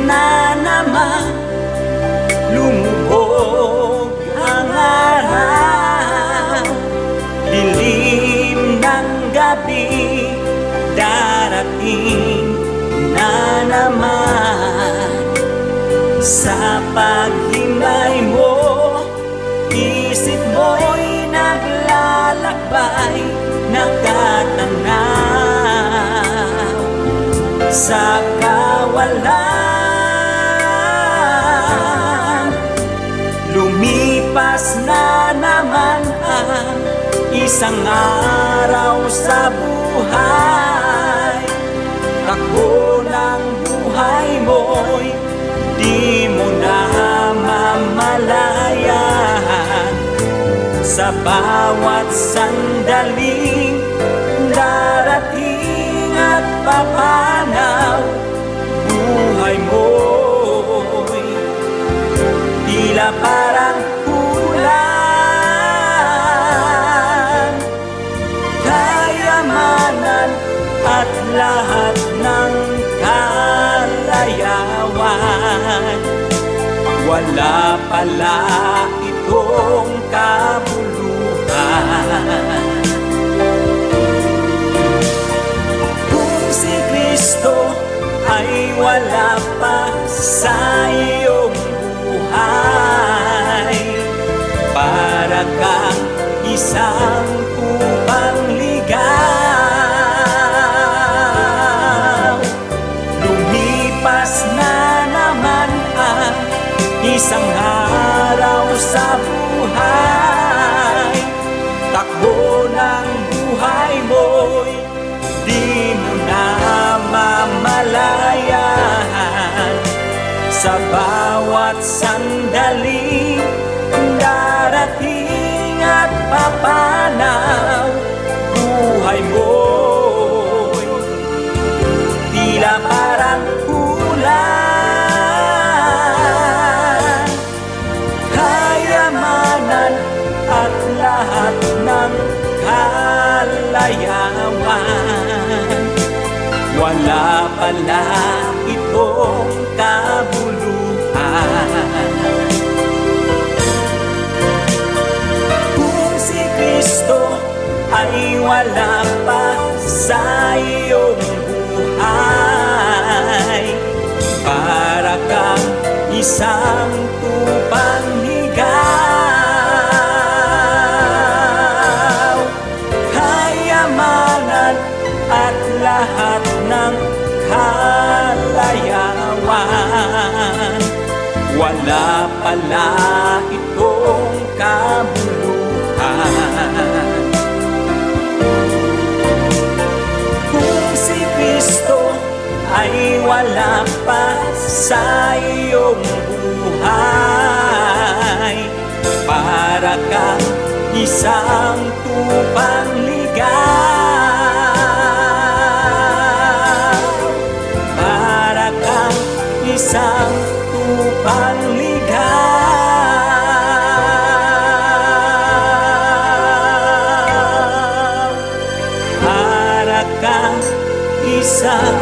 na naman lumubog ang araw. Dilim ng gabi, darating na naman. Sa paghimay mo, isip mo'y naglalakbay, nakatanaw sa kawalan. Lumipas na naman ang isang araw sa buhay. Takbo ng buhay mo'y di mo na mamalayan. Sa bawat sandaling darating at papanaw, buhay mo'y tila parang kulang. Kayamanan at lahat ng kalayawan, wala pala itong kabuluhan. Kung si Kristo ay wala pa sa iyong buhay, para kang isang upang ligaw. Lumipas na naman ang isang araw sa buhay. Takbo ng buhay mo'y di mo na mamalayan. Sa bawat sandali darating at papanaw, buhay mo'y tila parang kulang. Kayamanan at lahat ng kalayawan, wala pala itong kabuluhan. Kung si Kristo ay wala pa sa iyong buhay, para kang isang tupang ligaw. Kayamanan at lahat ng kalayawan, wala pala itong kabuluhan. Kung si Kristo ay wala pa sa iyong buhay, para kang isang tupang ligaw. Para kang isang tupang ligaw. Para kang isang